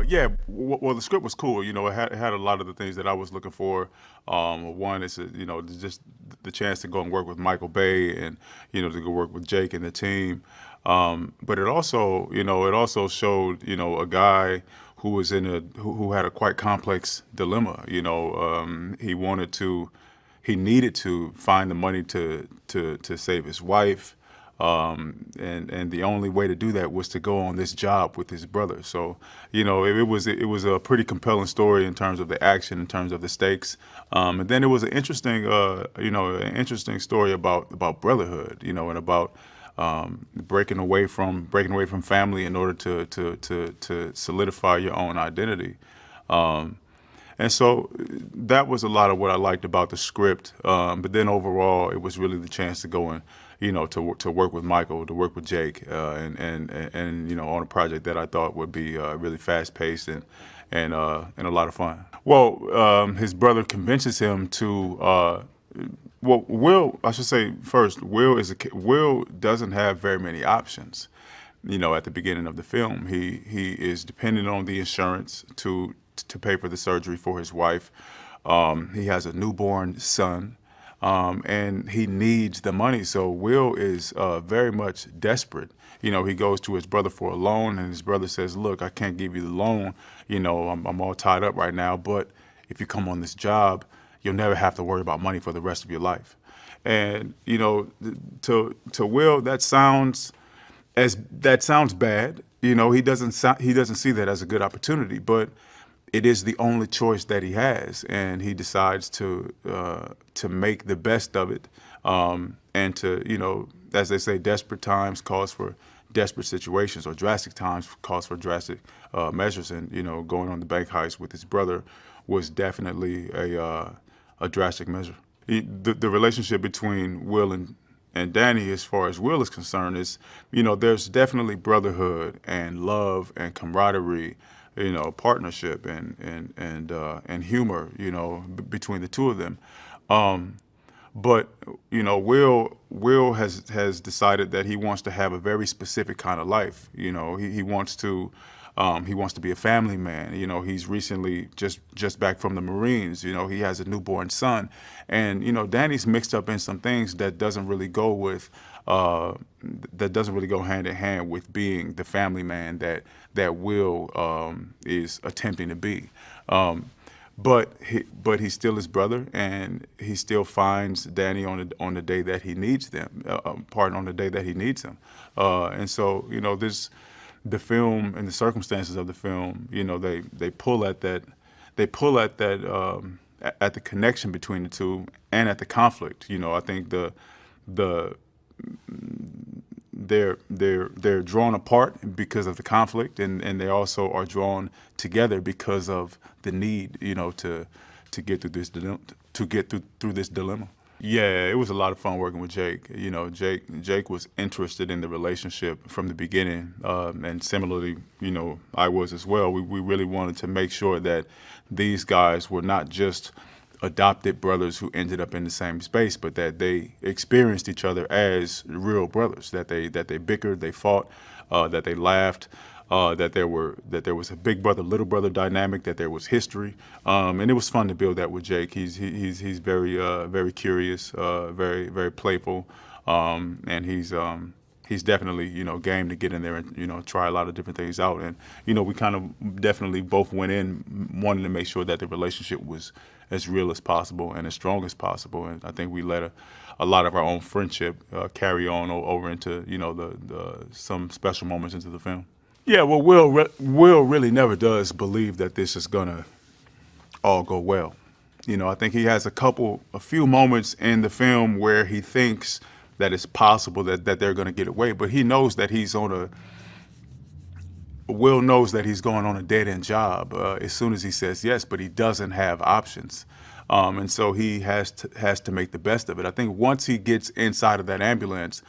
Yeah, well, the script was cool. It had a lot of the things that I was looking for. One is, just the chance to go and work with Michael Bay and, to go work with Jake and the team. But it also showed, a guy who was who had a quite complex dilemma. He needed to find the money to save his wife. And the only way to do that was to go on this job with his brother. So, it was a pretty compelling story in terms of the action, in terms of the stakes. And then it was an interesting story about brotherhood, and about breaking away from family in order to solidify your own identity. Um, and so that was a lot of what I liked about the script. But then overall, it was really the chance to go and, to work with Michael, to work with Jake, and on a project that I thought would be really fast paced and a lot of fun. Well, his brother convinces him to. Well, Will, I should say first, Will doesn't have very many options. At the beginning of the film, he is dependent on the insurance to pay for the surgery for his wife. He has a newborn son, and he needs the money. So Will is very much desperate. He goes to his brother for a loan, and his brother says, "Look, I can't give you the loan. I'm all tied up right now, but if you come on this job, you'll never have to worry about money for the rest of your life." And to Will, that sounds bad. He doesn't see that as a good opportunity, but it is the only choice that he has, and he decides to make the best of it, and to, as they say, desperate times calls for desperate situations, or drastic times calls for drastic measures. And going on the bank heist with his brother was definitely a drastic measure. The relationship between Will and Danny, as far as Will is concerned, is, there's definitely brotherhood and love and camaraderie, partnership and humor, between the two of them. Um, but Will has decided that he wants to have a very specific kind of life. He wants to be a family man. He's recently just back from the Marines. He has a newborn son, and Danny's mixed up in some things uh, that doesn't really go hand in hand with being the family man that Will is attempting to be. Um, but he's still his brother, and he still finds Danny on the day that he needs them. Pardon, on the day that he needs him. And so this the film and the circumstances of the film. They pull at that. They pull at the connection between the two and at the conflict. I think the they're drawn apart because of the conflict, and they also are drawn together because of the need, to get through this dilemma. Yeah, it was a lot of fun working with Jake. Jake was interested in the relationship from the beginning, and similarly, I was as well. We really wanted to make sure that these guys were not just adopted brothers who ended up in the same space, but that they experienced each other as real brothers. That they bickered, they fought, that they laughed, that there was a big brother little brother dynamic, that there was history, and it was fun to build that with Jake. He's very curious, very very playful, and he's definitely game to get in there and try a lot of different things out. And we kind of definitely both went in wanting to make sure that the relationship was as real as possible and as strong as possible. And I think we let a lot of our own friendship carry on over into the some special moments into the film. Yeah, well, Will really never does believe that this is gonna all go well. I think he has a few moments in the film where he thinks that it's possible that they're gonna get away, but Will knows that he's going on a dead end job as soon as he says yes, but he doesn't have options. And so he has to make the best of it. I think once he gets inside of that ambulance,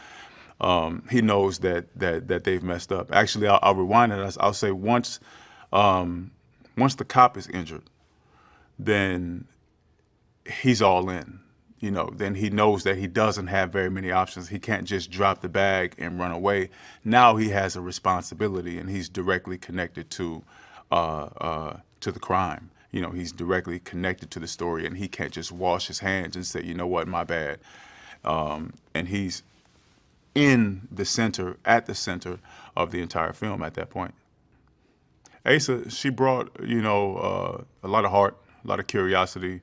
he knows that they've messed up. Actually, I'll rewind it. I'll say once the cop is injured, then he's all in. Then he knows that he doesn't have very many options. He can't just drop the bag and run away. Now he has a responsibility, and he's directly connected to to the crime. You know, he's directly connected to the story, and he can't just wash his hands and say, you know what, my bad. And he's at the center of the entire film at that point. Eiza, she brought, a lot of heart, a lot of curiosity.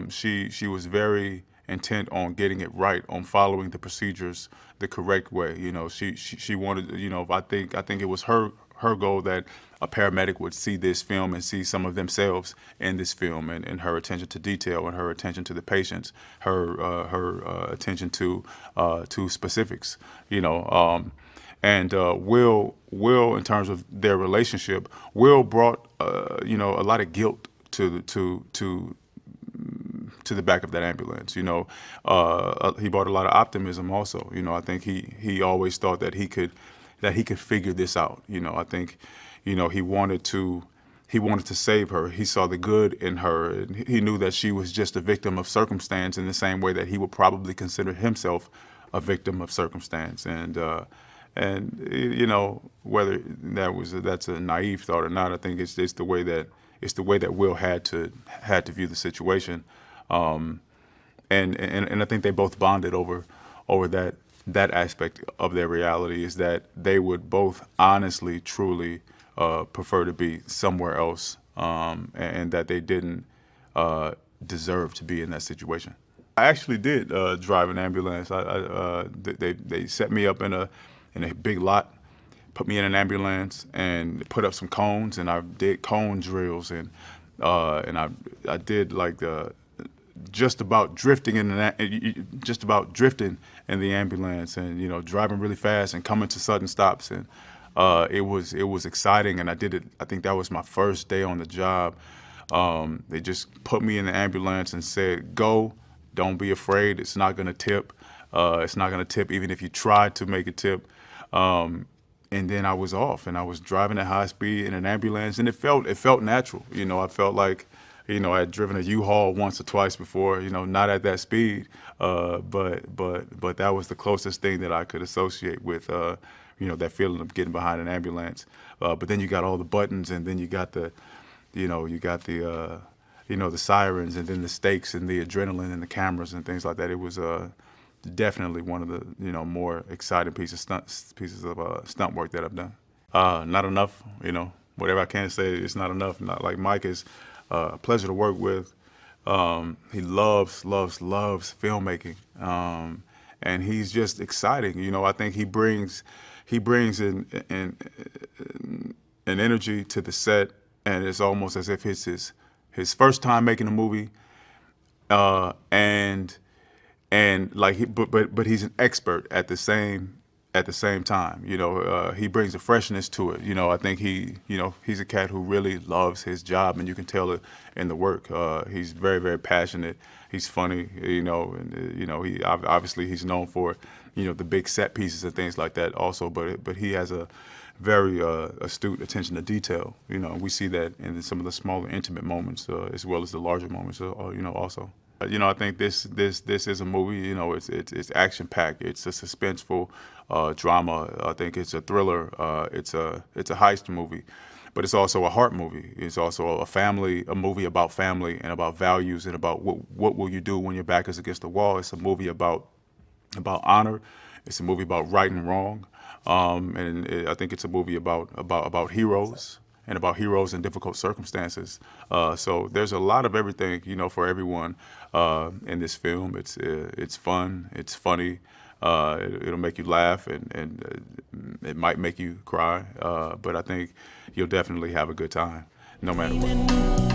She was very intent on getting it right, on following the procedures the correct way. You know, she wanted, I think it was her goal that a paramedic would see this film and see some of themselves in this film, and her attention to detail, and her attention to the patients, her attention to specifics. And Will, in terms of their relationship, Will brought a lot of guilt to the back of that ambulance. He brought a lot of optimism also. I think he always thought that he could figure this out. I think he wanted to save her. He saw the good in her, and he knew that she was just a victim of circumstance in the same way that he would probably consider himself a victim of circumstance. And whether that's a naive thought or not, I think it's the way that Will had to view the situation. And I think they both bonded over that aspect of their reality, is that they would both honestly, truly prefer to be somewhere else, and that they didn't deserve to be in that situation. I actually did drive an ambulance. They set me up in a big lot, put me in an ambulance, and put up some cones, and I did cone drills, and I did like just about drifting in the ambulance, and driving really fast and coming to sudden stops, and it was exciting, and I did it. I think that was my first day on the job. They just put me in the ambulance and said, "Go, don't be afraid. It's not gonna tip. It's not gonna tip even if you try to make it tip." And then I was off, and I was driving at high speed in an ambulance, and it felt natural. I felt like, I had driven a U-Haul once or twice before, not at that speed, but that was the closest thing that I could associate with, that feeling of getting behind an ambulance. But then you got all the buttons, and then you got the sirens, and then the stakes, and the adrenaline, and the cameras, and things like that. It was definitely one of the more exciting pieces of stunt work that I've done. Not enough, whatever I can say, it's not enough. Not like Mike is a pleasure to work with. He loves filmmaking, and he's just exciting. I think he brings an energy to the set, and it's almost as if it's his first time making a movie, and like but he's an expert at the same time. He brings a freshness to it. I think he's a cat who really loves his job, and you can tell it in the work. He's very, very passionate. He's funny, and he obviously he's known for the big set pieces and things like that also, but he has a very astute attention to detail. We see that in some of the smaller intimate moments, as well as the larger moments, also. I think this is a movie. It's action packed. It's a suspenseful drama. I think it's a thriller. It's a heist movie, but it's also a heart movie. It's also a movie about family and about values, and about what will you do when your back is against the wall. It's a movie about honor. It's a movie about right and wrong, and I think it's a movie about heroes, and about heroes in difficult circumstances. So there's a lot of everything, for everyone in this film. It's fun, it's funny, it'll make you laugh, and it might make you cry, but I think you'll definitely have a good time, no matter what.